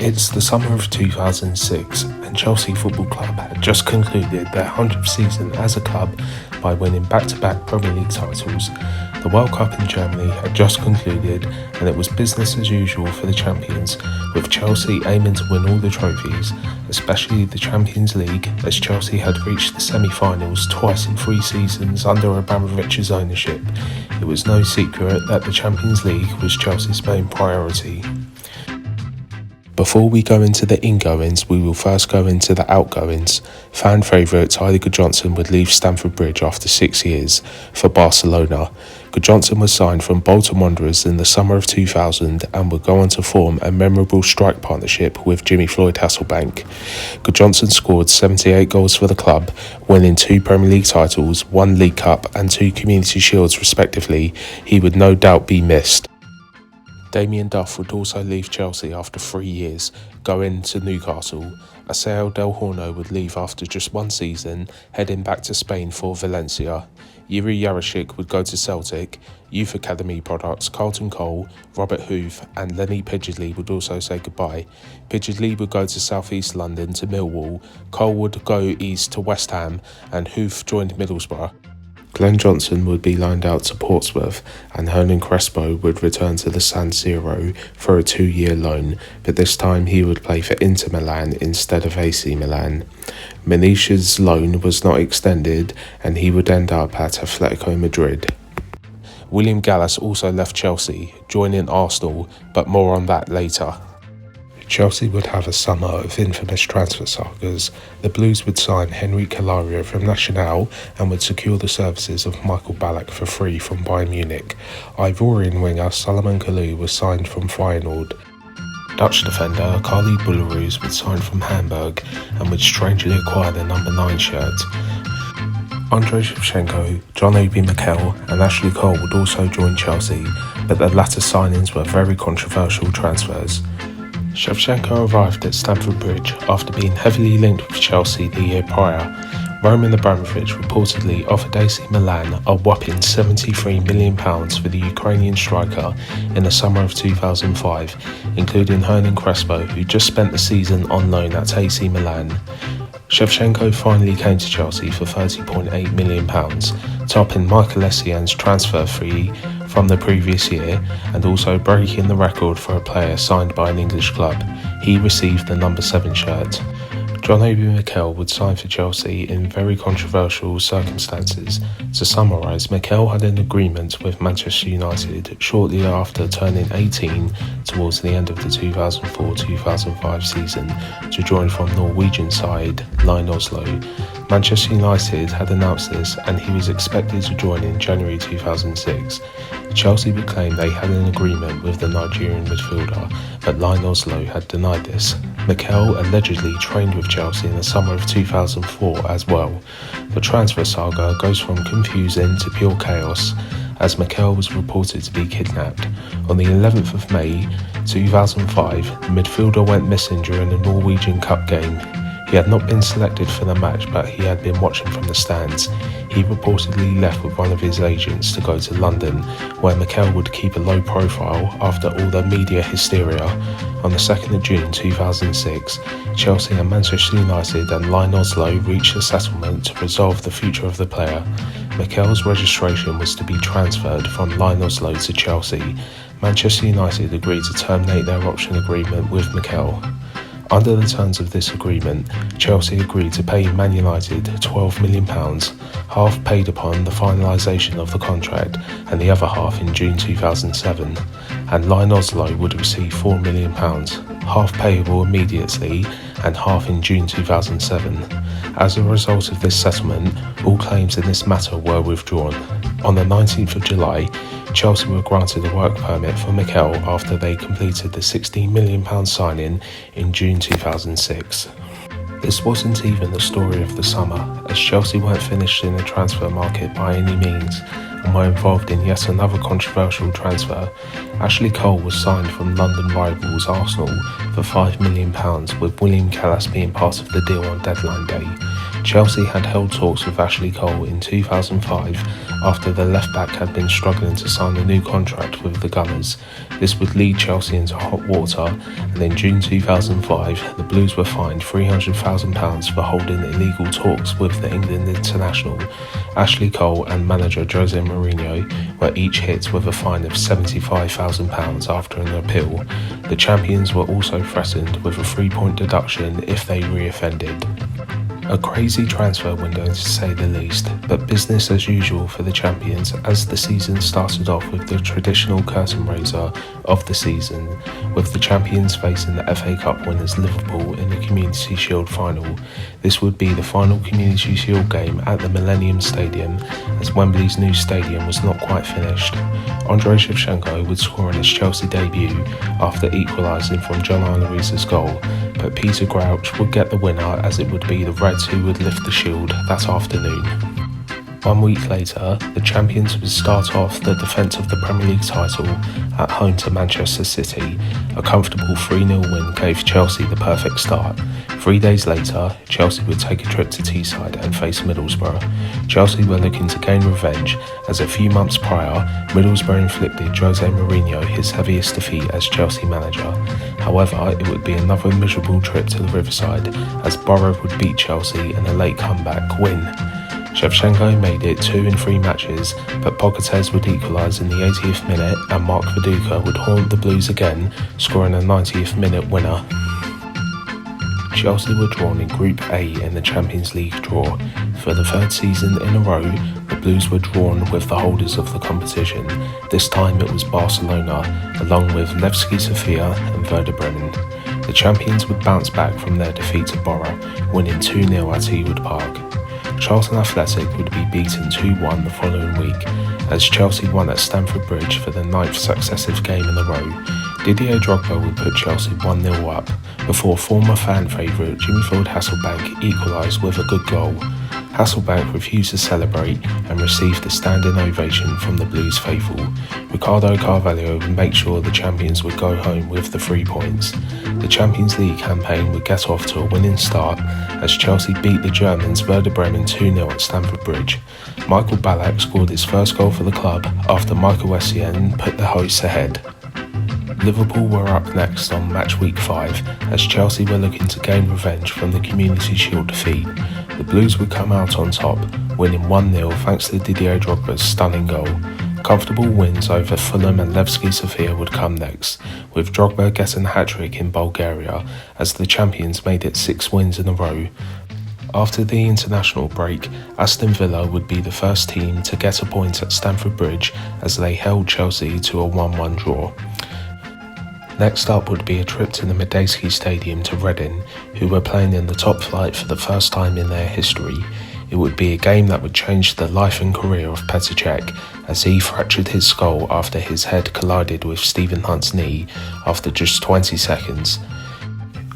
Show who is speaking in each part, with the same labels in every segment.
Speaker 1: It's the summer of 2006 and Chelsea Football Club had just concluded their 100th season as a club by winning back-to-back Premier League titles. The World Cup in Germany had just concluded and it was business as usual for the champions, with Chelsea aiming to win all the trophies, especially the Champions League, as Chelsea had reached the semi-finals twice in 3 seasons under Abramovich's ownership. It was no secret that the Champions League was Chelsea's main priority. Before we go into the ingoings, we will first go into the outgoings. Fan favourite Tyler Gudjohnsen would leave Stamford Bridge after 6 years for Barcelona. Gudjohnsen was signed from Bolton Wanderers in the summer of 2000 and would go on to form a memorable strike partnership with Jimmy Floyd Hasselbank. Gudjohnsen scored 78 goals for the club, winning 2 Premier League titles, 1 League Cup and 2 Community Shields respectively. He would no doubt be missed. Damien Duff would also leave Chelsea after 3 years, going to Newcastle. Aseo Del Horno would leave after just 1 season, heading back to Spain for Valencia. Yuri Yarashik would go to Celtic. Youth Academy products Carlton Cole, Robert Huth and Lenny Pidgeotly would also say goodbye. Pidgeotly would go to South East London to Millwall, Cole would go east to West Ham and Huth joined Middlesbrough. Glenn Johnson would be loaned out to Portsmouth and Hernan Crespo would return to the San Siro for a 2-year loan, but this time he would play for Inter Milan instead of AC Milan. Manish's loan was not extended and he would end up at Atletico Madrid. William Gallas also left Chelsea, joining Arsenal, but more on that later. Chelsea would have a summer of infamous transfer sagas. The Blues would sign Henry Calario from Nacional and would secure the services of Michael Ballack for free from Bayern Munich. Ivorian winger Salomon Kalou was signed from Feyenoord. Dutch defender Carly Boularouz would sign from Hamburg and would strangely acquire the number 9 shirt. Andrei Shevchenko, John Obi Mikel and Ashley Cole would also join Chelsea, but the latter signings were very controversial transfers. Shevchenko arrived at Stamford Bridge after being heavily linked with Chelsea the year prior. Roman Abramovich reportedly offered AC Milan a whopping £73 million for the Ukrainian striker in the summer of 2005, including Hernan Crespo, who just spent the season on loan at AC Milan. Shevchenko finally came to Chelsea for £30.8 million, topping Michael Essien's transfer fee from the previous year and also breaking the record for a player signed by an English club. He received the number 7 shirt. John Obi Mikel would sign for Chelsea in very controversial circumstances. To summarise, Mikel had an agreement with Manchester United shortly after turning 18 towards the end of the 2004-2005 season to join from Norwegian side Lyn Oslo. Manchester United had announced this and he was expected to join in January 2006. Chelsea would claim they had an agreement with the Nigerian midfielder, but Lyn Oslo had denied this. Mikel allegedly trained with Chelsea in the summer of 2004 as well. The transfer saga goes from confusing to pure chaos, as Mikel was reported to be kidnapped. On the 11th of May 2005, the midfielder went missing during a Norwegian Cup game. He had not been selected for the match, but he had been watching from the stands. He reportedly left with one of his agents to go to London, where Mikel would keep a low profile after all the media hysteria. On the 2nd of June 2006, Chelsea and Manchester United and Lyn Oslo reached a settlement to resolve the future of the player. Mikel's registration was to be transferred from Lyn Oslo to Chelsea. Manchester United agreed to terminate their option agreement with Mikel. Under the terms of this agreement, Chelsea agreed to pay Man United £12 million, half paid upon the finalisation of the contract and the other half in June 2007, and Lyn Oslo would receive £4 million, half payable immediately and half in June 2007. As a result of this settlement, all claims in this matter were withdrawn. On the 19th of July, Chelsea were granted a work permit for Mikel after they completed the £16 million signing in June 2006. This wasn't even the story of the summer, as Chelsea weren't finished in the transfer market by any means and were involved in yet another controversial transfer. Ashley Cole was signed from London rivals Arsenal for £5 million, with William Gallas being part of the deal on deadline day. Chelsea had held talks with Ashley Cole in 2005 after the left-back had been struggling to sign a new contract with the Gunners. This would lead Chelsea into hot water, and in June 2005, the Blues were fined £300,000 for holding illegal talks with the England international. Ashley Cole and manager Jose Mourinho were each hit with a fine of £75,000 after an appeal. The champions were also threatened with a 3-point deduction if they re-offended. A crazy transfer window to say the least, but business as usual for the champions as the season started off with the traditional curtain raiser of the season, with the champions facing the FA Cup winners Liverpool in the Community Shield final. This would be the final Community Shield game at the Millennium Stadium, as Wembley's new stadium was not quite finished. Andrei Shevchenko would score in his Chelsea debut after equalising from John Aloise's goal, but Peter Crouch would get the winner as it would be the Reds who would lift the shield that afternoon. 1 week later, the champions would start off the defence of the Premier League title at home to Manchester City. A comfortable 3-0 win gave Chelsea the perfect start. 3 days later, Chelsea would take a trip to Teesside and face Middlesbrough. Chelsea were looking to gain revenge, as a few months prior, Middlesbrough inflicted Jose Mourinho his heaviest defeat as Chelsea manager. However, it would be another miserable trip to the Riverside, as Borough would beat Chelsea in a late comeback win. Shevchenko made it 2 in 3 matches, but Pogatetz would equalise in the 80th minute and Mark Viduka would haunt the Blues again, scoring a 90th minute winner. Chelsea were drawn in Group A in the Champions League draw. For the 3rd season in a row, the Blues were drawn with the holders of the competition. This time it was Barcelona, along with Levski Sofia and Werder Bremen. The champions would bounce back from their defeat to Borough, winning 2-0 at Ewood Park. Charlton Athletic would be beaten 2-1 the following week, as Chelsea won at Stamford Bridge for the 9th successive game in a row. Didier Drogba would put Chelsea 1-0 up, before former fan favourite Jimmy Field Hasselbank equalised with a good goal. Hasselbank refused to celebrate and received a standing ovation from the Blues faithful. Ricardo Carvalho would make sure the champions would go home with the 3 points. The Champions League campaign would get off to a winning start as Chelsea beat the Germans Werder Bremen 2-0 at Stamford Bridge. Michael Ballack scored his first goal for the club after Michael Essien put the hosts ahead. Liverpool were up next on match week 5 as Chelsea were looking to gain revenge from the Community Shield defeat. The Blues would come out on top, winning 1-0 thanks to Didier Drogba's stunning goal. Comfortable wins over Fulham and Levski Sofia would come next, with Drogba getting a hat-trick in Bulgaria as the champions made it 6 wins in a row. After the international break, Aston Villa would be the first team to get a point at Stamford Bridge as they held Chelsea to a 1-1 draw. Next up would be a trip to the Medeski Stadium to Reading, who were playing in the top flight for the first time in their history. It would be a game that would change the life and career of Petr Cech, as he fractured his skull after his head collided with Stephen Hunt's knee after just 20 seconds.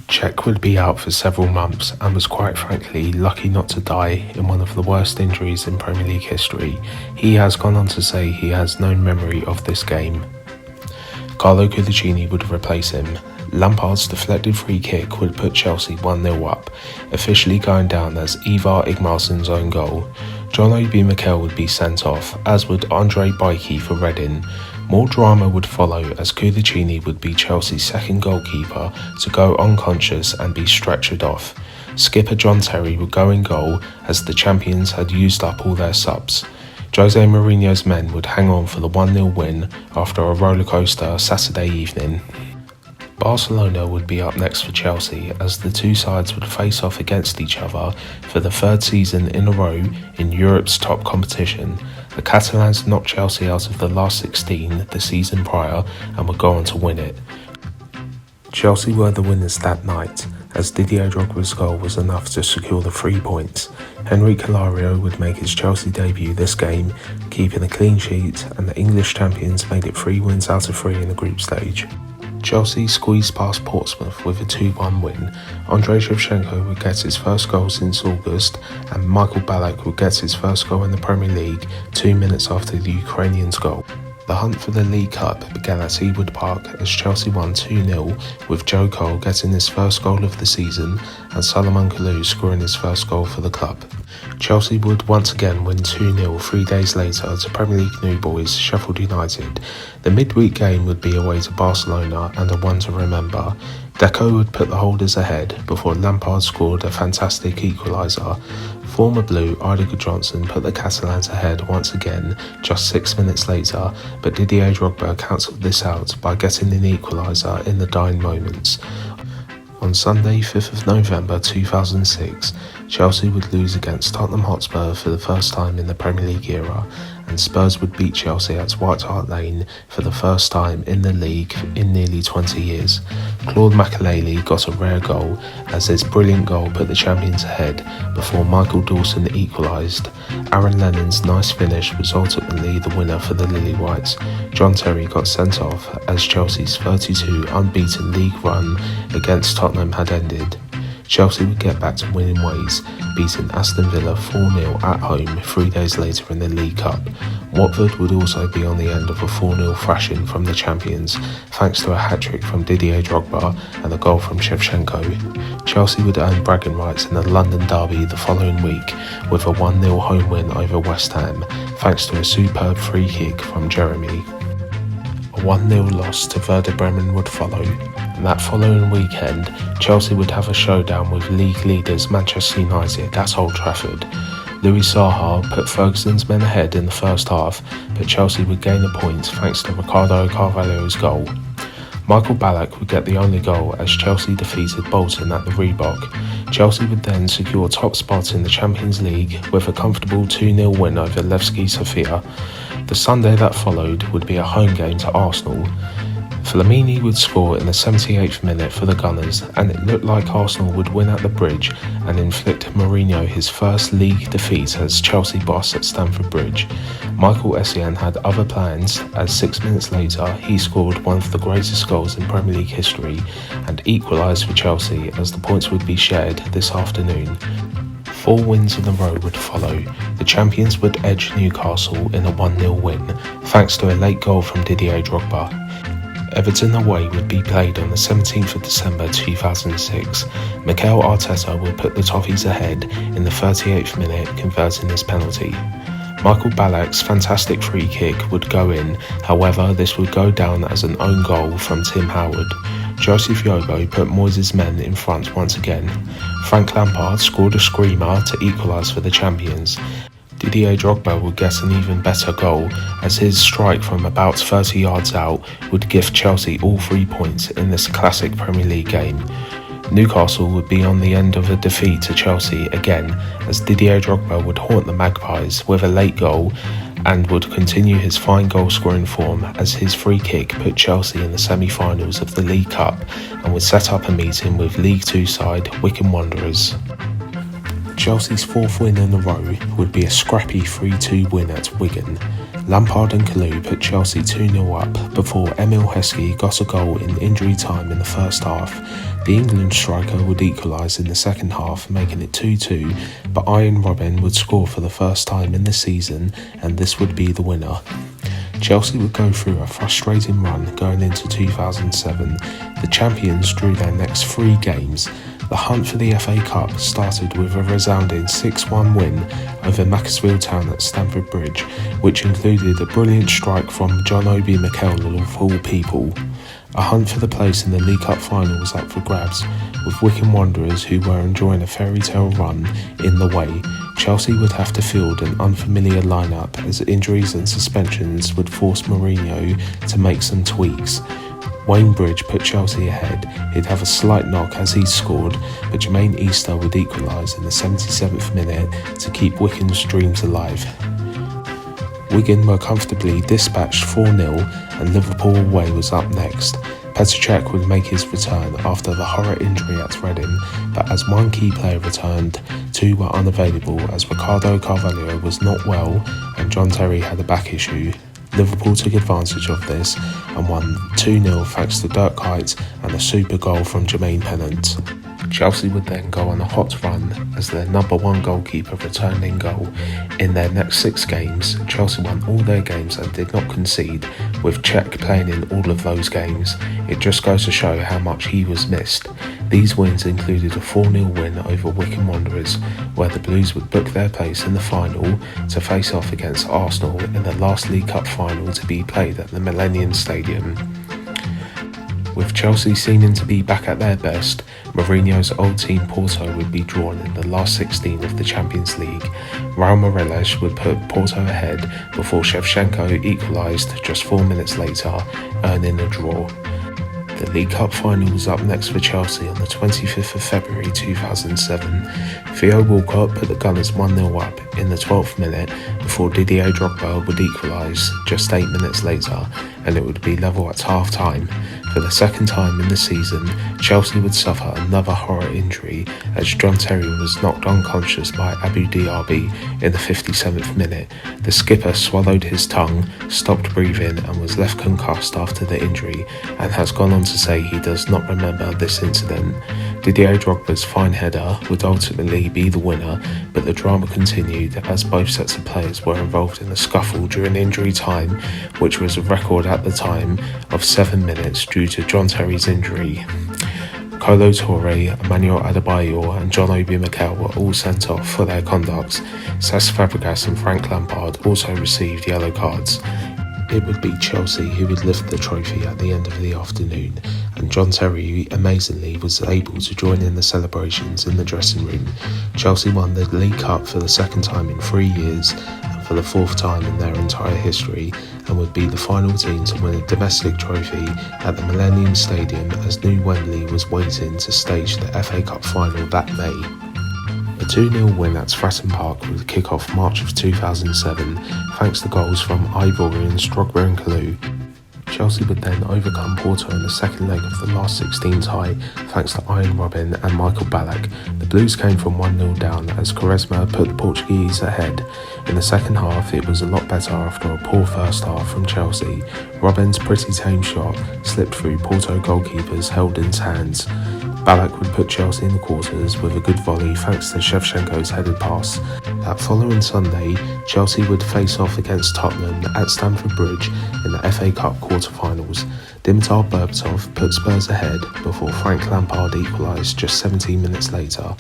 Speaker 1: Cech would be out for several months and was quite frankly lucky not to die in one of the worst injuries in Premier League history. He has gone on to say he has no memory of this game. Carlo Cudicini would replace him. Lampard's deflected free kick would put Chelsea 1-0 up, officially going down as Ivar Igmarsson's own goal. John Obi Mikel would be sent off, as would Andre Bajky for Reading. More drama would follow as Cudicini would be Chelsea's second goalkeeper to go unconscious and be stretchered off. Skipper John Terry would go in goal as the champions had used up all their subs. Jose Mourinho's men would hang on for the 1-0 win after a rollercoaster Saturday evening. Barcelona would be up next for Chelsea as the two sides would face off against each other for the 3rd season in a row in Europe's top competition. The Catalans knocked Chelsea out of the last 16 the season prior and would go on to win it. Chelsea were the winners that night, as Didier Drogba's goal was enough to secure the 3 points. Henrique Hilario would make his Chelsea debut this game, keeping a clean sheet, and the English champions made it 3 wins out of 3 in the group stage. Chelsea squeezed past Portsmouth with a 2-1 win. Andrei Shevchenko would get his first goal since August, and Michael Ballack would get his first goal in the Premier League 2 minutes after the Ukrainian's goal. The hunt for the League Cup began at Ewood Park as Chelsea won 2-0, with Joe Cole getting his first goal of the season and Salomon Kalou scoring his first goal for the club. Chelsea would once again win 2-0 3 days later to Premier League new boys Sheffield United. The midweek game would be away to Barcelona and a one to remember. Deco would put the holders ahead before Lampard scored a fantastic equaliser. Former Blue Idiger Johnson put the Catalans ahead once again just 6 minutes later, but Didier Drogba cancelled this out by getting an equaliser in the dying moments. On Sunday, 5th of November 2006, Chelsea would lose against Tottenham Hotspur for the first time in the Premier League era, and Spurs would beat Chelsea at White Hart Lane for the first time in the league in nearly 20 years. Claude Makelele got a rare goal as his brilliant goal put the champions ahead before Michael Dawson equalised. Aaron Lennon's nice finish was ultimately the winner for the Lily Whites. John Terry got sent off as Chelsea's 32 unbeaten league run against Tottenham had ended. Chelsea would get back to winning ways, beating Aston Villa 4-0 at home 3 days later in the League Cup. Watford would also be on the end of a 4-0 thrashing from the champions, thanks to a hat-trick from Didier Drogba and a goal from Shevchenko. Chelsea would earn bragging rights in the London derby the following week with a 1-0 home win over West Ham, thanks to a superb free kick from Jeremy. A 1-0 loss to Werder Bremen would follow, and that following weekend, Chelsea would have a showdown with league leaders Manchester United at Old Trafford. Louis Saha put Ferguson's men ahead in the first half, but Chelsea would gain a point thanks to Ricardo Carvalho's goal. Michael Ballack would get the only goal as Chelsea defeated Bolton at the Reebok. Chelsea would then secure top spot in the Champions League with a comfortable 2-0 win over Levski Sofia. The Sunday that followed would be a home game to Arsenal. Flamini would score in the 78th minute for the Gunners, and it looked like Arsenal would win at the Bridge and inflict Mourinho his first league defeat as Chelsea boss at Stamford Bridge. Michael Essien had other plans as 6 minutes later he scored one of the greatest goals in Premier League history and equalised for Chelsea as the points would be shared this afternoon. 4 wins in a row would follow. The champions would edge Newcastle in a 1-0 win, thanks to a late goal from Didier Drogba. Everton away would be played on the 17th of December 2006. Mikel Arteta would put the Toffees ahead in the 38th minute, converting his penalty. Michael Ballack's fantastic free kick would go in, however this would go down as an own goal from Tim Howard. Joseph Yobo put Moyes' men in front once again. Frank Lampard scored a screamer to equalise for the champions. Didier Drogba would get an even better goal as his strike from about 30 yards out would give Chelsea all 3 points in this classic Premier League game. Newcastle would be on the end of a defeat to Chelsea again as Didier Drogba would haunt the Magpies with a late goal and would continue his fine goal scoring form as his free kick put Chelsea in the semi-finals of the League Cup and would set up a meeting with League Two side Wycombe Wanderers. Chelsea's 4th win in a row would be a scrappy 3-2 win at Wigan. Lampard and Kalou put Chelsea 2-0 up before Emil Heskey got a goal in injury time in the first half. The England striker would equalise in the second half, making it 2-2, but Ian Robben would score for the first time in the season, and this would be the winner. Chelsea would go through a frustrating run going into 2007. The champions drew their next 3 games. The hunt for the FA Cup started with a resounding 6-1 win over Macclesfield Town at Stamford Bridge, which included a brilliant strike from John Obi Mikel of all people. A hunt for the place in the League Cup final was up for grabs, with Wycombe Wanderers, who were enjoying a fairy tale run, in the way. Chelsea would have to field an unfamiliar lineup as injuries and suspensions would force Mourinho to make some tweaks. Wayne Bridge put Chelsea ahead. He'd have a slight knock as he scored, but Jermaine Easter would equalise in the 77th minute to keep Wycombe's dreams alive. Wigan were comfortably dispatched 4-0 and Liverpool away was up next. Petr Cech would make his return after the horror injury at Reading, but as one key player returned, 2 were unavailable as Ricardo Carvalho was not well and John Terry had a back issue. Liverpool took advantage of this and won 2-0 thanks to Dirk Kuyt and a super goal from Jermaine Pennant. Chelsea would then go on a hot run as their number one goalkeeper returned in goal. In their next 6 games, Chelsea won all their games and did not concede, with Cech playing in all of those games. It just goes to show how much he was missed. These wins included a 4-0 win over Wycombe Wanderers, where the Blues would book their place in the final to face off against Arsenal in the last League Cup final to be played at the Millennium Stadium. With Chelsea seeming to be back at their best, Mourinho's old team Porto would be drawn in the last 16 of the Champions League. Raul Meireles would put Porto ahead before Shevchenko equalised just 4 minutes later, earning a draw. The League Cup final was up next for Chelsea on the 25th of February 2007. Theo Walcott put the Gunners 1-0 up in the 12th minute before Didier Drogba would equalise just 8 minutes later, and it would be level at half-time. For the second time in the season, Chelsea would suffer another horror injury as John Terry was knocked unconscious by Abu Diaby in the 57th minute. The skipper swallowed his tongue, stopped breathing and was left concussed after the injury, and has gone on to say he does not remember this incident. Didier Drogba's fine header would ultimately be the winner, but the drama continued as both sets of players were involved in a scuffle during injury time, which was a record at the time of 7 minutes due to John Terry's injury. Kolo Touré, Emmanuel Adebayor and John Obi Mikel were all sent off for their conduct. Cesc Fabregas and Frank Lampard also received yellow cards. It would be Chelsea who would lift the trophy at the end of the afternoon, and John Terry amazingly was able to join in the celebrations in the dressing room. Chelsea won the League Cup for the second time in 3 years and for the 4th time in their entire history, and would be the final team to win a domestic trophy at the Millennium Stadium as New Wembley was waiting to stage the FA Cup final that May. A 2-0 win at Stratton Park would kick off March of 2007 thanks to goals from Ivorians Drogba and Kalou. Chelsea would then overcome Porto in the second leg of the last 16 tie thanks to Ian Robin and Michael Ballack. The Blues came from 1-0 down as Quaresma put the Portuguese ahead. In the second half it was a lot better after a poor first half from Chelsea. Robin's pretty tame shot slipped through Porto goalkeepers Heldon's hands. Ballack would put Chelsea in the quarters with a good volley thanks to Shevchenko's headed pass. That following Sunday, Chelsea would face off against Tottenham at Stamford Bridge in the FA Cup quarter-finals. Dimitar Berbatov put Spurs ahead before Frank Lampard equalised just 17 minutes later.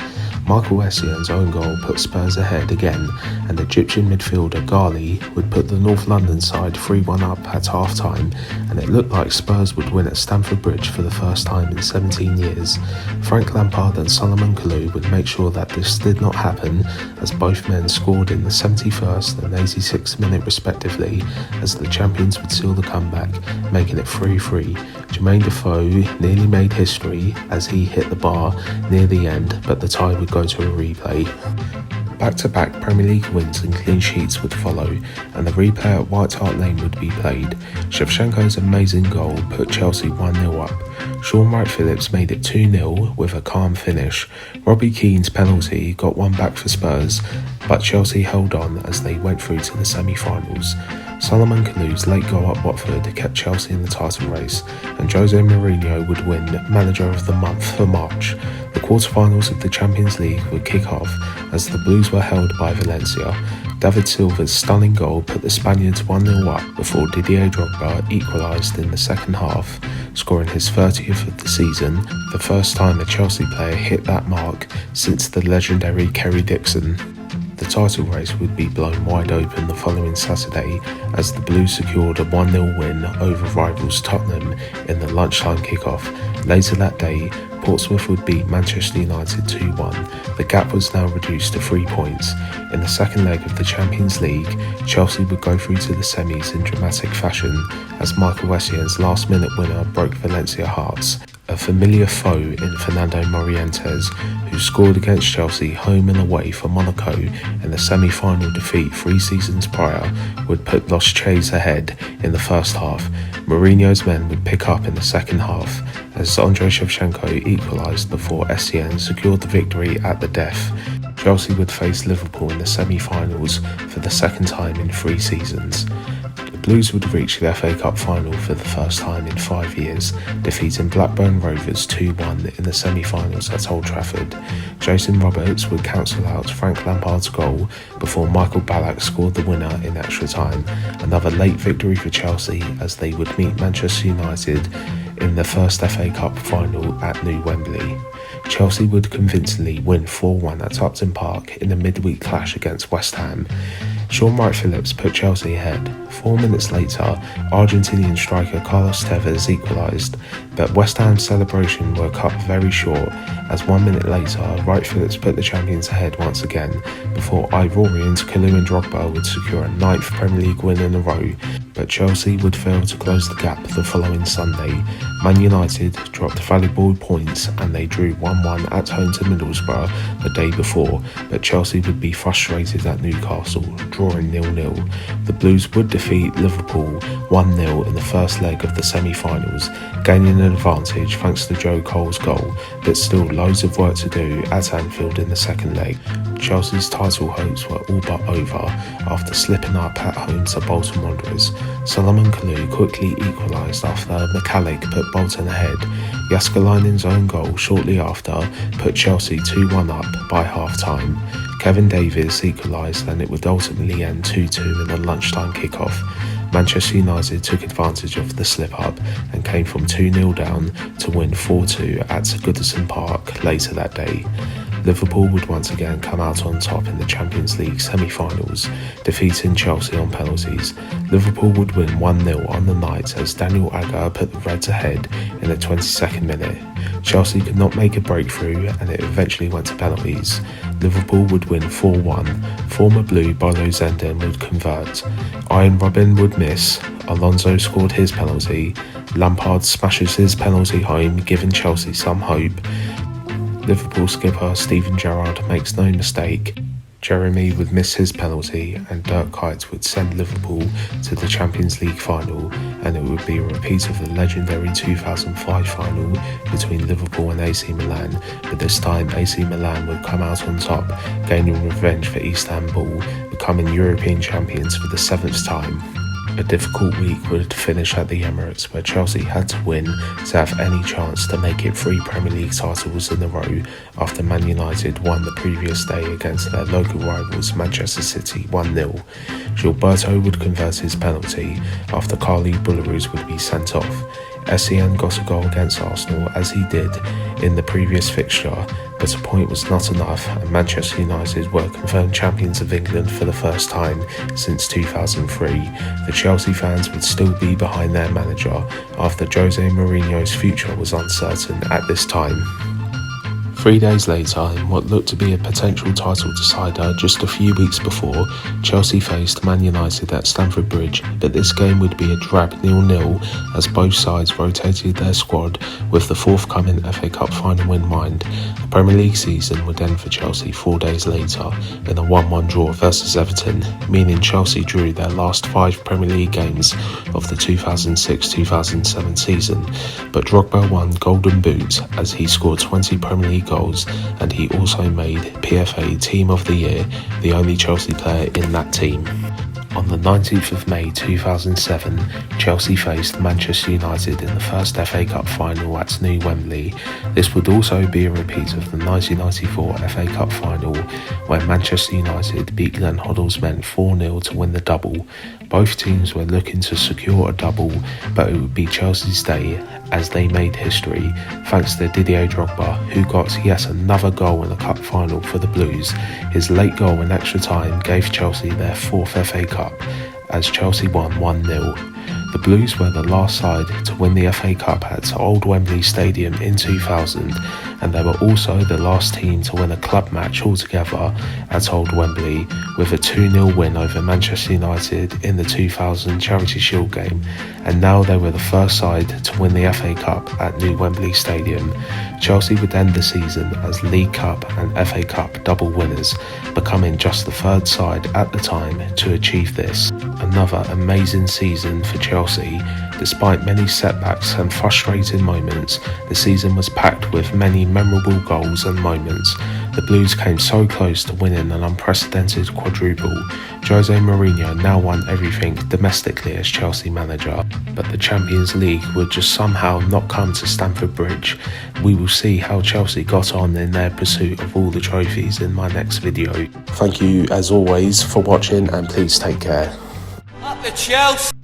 Speaker 1: Michael Essien's own goal put Spurs ahead again, and Egyptian midfielder Ghali would put the North London side 3-1 up at half-time, and it looked like Spurs would win at Stamford Bridge for the first time in 17 years. Frank Lampard and Salomon Kalou would make sure that this did not happen, as both men scored in the 71st and 86th minute respectively, as the champions would seal the comeback, making it 3-3. Jermaine Defoe nearly made history as he hit the bar near the end, but the tie would go to a replay. Back-to-back Premier League wins and clean sheets would follow, and the replay at White Hart Lane would be played. Shevchenko's amazing goal put Chelsea 1-0 up. Shaun Wright-Phillips made it 2-0 with a calm finish. Robbie Keane's penalty got one back for Spurs, but Chelsea held on as they went through to the semi-finals. Salomon Kalou's late goal at Watford kept Chelsea in the title race, and Jose Mourinho would win Manager of the Month for March. The quarter-finals of the Champions League would kick off as the Blues were held by Valencia. David Silva's stunning goal put the Spaniards 1-0 up before Didier Drogba equalised in the second half, scoring his 30th of the season, the first time a Chelsea player hit that mark since the legendary Kerry Dixon. The title race would be blown wide open the following Saturday as the Blues secured a 1-0 win over rivals Tottenham in the lunchtime kickoff. Later that day, Portsmouth would beat Manchester United 2-1. The gap was now reduced to 3 points. In the second leg of the Champions League, Chelsea would go through to the semis in dramatic fashion as Michael Essien's last-minute winner broke Valencia hearts. A familiar foe in Fernando Morientes, who scored against Chelsea home and away for Monaco in the semi-final defeat 3 seasons prior, would put Los Che's ahead in the first half. Mourinho's men would pick up in the second half as Andrei Shevchenko equalised before Essien secured the victory at the death. Chelsea would face Liverpool in the semi-finals for the second time in 3 seasons. The Blues would reach the FA Cup final for the first time in 5 years, defeating Blackburn Rovers 2-1 in the semi-finals at Old Trafford. Jason Roberts would cancel out Frank Lampard's goal before Michael Ballack scored the winner in extra time. Another late victory for Chelsea as they would meet Manchester United in the first FA Cup final at New Wembley. Chelsea would convincingly win 4-1 at Upton Park in a midweek clash against West Ham. Sean Wright-Phillips put Chelsea ahead. 4 minutes later, Argentinian striker Carlos Tevez equalised, but West Ham's celebration were cut very short as 1 minute later, Wright-Phillips put the champions ahead once again before Ivorians Kalou and Drogba would secure a 9th Premier League win in a row, but Chelsea would fail to close the gap the following Sunday. Man United dropped valuable points and they drew 1-1 at home to Middlesbrough the day before, but Chelsea would be frustrated at Newcastle, drawing 0-0. The Blues would defeat Liverpool 1-0 in the first leg of the semi-finals, gaining an advantage thanks to Joe Cole's goal, but still loads of work to do at Anfield in the second leg. Chelsea's title hopes were all but over after slipping up at home to Bolton Wanderers. Solomon Kalou quickly equalised after McCallick put Bolton ahead. Jaskalainen's own goal shortly after put Chelsea 2-1 up by half-time. Kevin Davies equalised and it would ultimately end 2-2 in a lunchtime kick-off. Manchester United took advantage of the slip-up and came from 2-0 down to win 4-2 at Goodison Park later that day. Liverpool would once again come out on top in the Champions League semi-finals, defeating Chelsea on penalties. Liverpool would win 1-0 on the night as Daniel Agger put the Reds ahead in the 22nd minute. Chelsea could not make a breakthrough and it eventually went to penalties. Liverpool would win 4-1. Former Blue Bolo Zenden would convert. Ian Robin would miss. Alonso scored his penalty. Lampard smashes his penalty home, giving Chelsea some hope. Liverpool skipper Steven Gerrard makes no mistake. Jeremy would miss his penalty and Dirk Kuyt would send Liverpool to the Champions League final, and it would be a repeat of the legendary 2005 final between Liverpool and AC Milan, but this time AC Milan would come out on top, gaining revenge for Istanbul, becoming European champions for the 7th time. A difficult week would finish at the Emirates, where Chelsea had to win to have any chance to make it 3 Premier League titles in a row after Man United won the previous day against their local rivals Manchester City 1-0. Gilberto would convert his penalty after Carly Bullarus would be sent off. Essien got a goal against Arsenal as he did in the previous fixture, but a point was not enough and Manchester United were confirmed champions of England for the first time since 2003. The Chelsea fans would still be behind their manager after Jose Mourinho's future was uncertain at this time. 3 days later, in what looked to be a potential title decider just a few weeks before, Chelsea faced Man United at Stamford Bridge, but this game would be a drab 0-0 as both sides rotated their squad with the forthcoming FA Cup final in mind. The Premier League season would end for Chelsea 4 days later in a 1-1 draw versus Everton, meaning Chelsea drew their last 5 Premier League games of the 2006-2007 season, but Drogba won Golden Boot as he scored 20 Premier League goals, and he also made PFA Team of the Year, the only Chelsea player in that team. On the 19th of May 2007, Chelsea faced Manchester United in the first FA Cup final at New Wembley. This would also be a repeat of the 1994 FA Cup final, where Manchester United beat Glenn Hoddle's men 4-0 to win the double. Both teams were looking to secure a double, but it would be Chelsea's day as they made history thanks to Didier Drogba, who got yet another goal in a cup final for the Blues. His late goal in extra time gave Chelsea their 4th FA Cup as Chelsea won 1-0. The Blues were the last side to win the FA Cup at Old Wembley Stadium in 2000, and they were also the last team to win a club match altogether at Old Wembley with a 2-0 win over Manchester United in the 2000 Charity Shield game, and now they were the first side to win the FA Cup at New Wembley Stadium. Chelsea would end the season as League Cup and FA Cup double winners, becoming just the 3rd side at the time to achieve this. Another amazing season for Chelsea. Despite many setbacks and frustrating moments, the season was packed with many memorable goals and moments. The Blues came so close to winning an unprecedented quadruple. Jose Mourinho now won everything domestically as Chelsea manager, but the Champions League would just somehow not come to Stamford Bridge. We will see how Chelsea got on in their pursuit of all the trophies in my next video. Thank you as always for watching, and please take care.
Speaker 2: Up the Chelsea!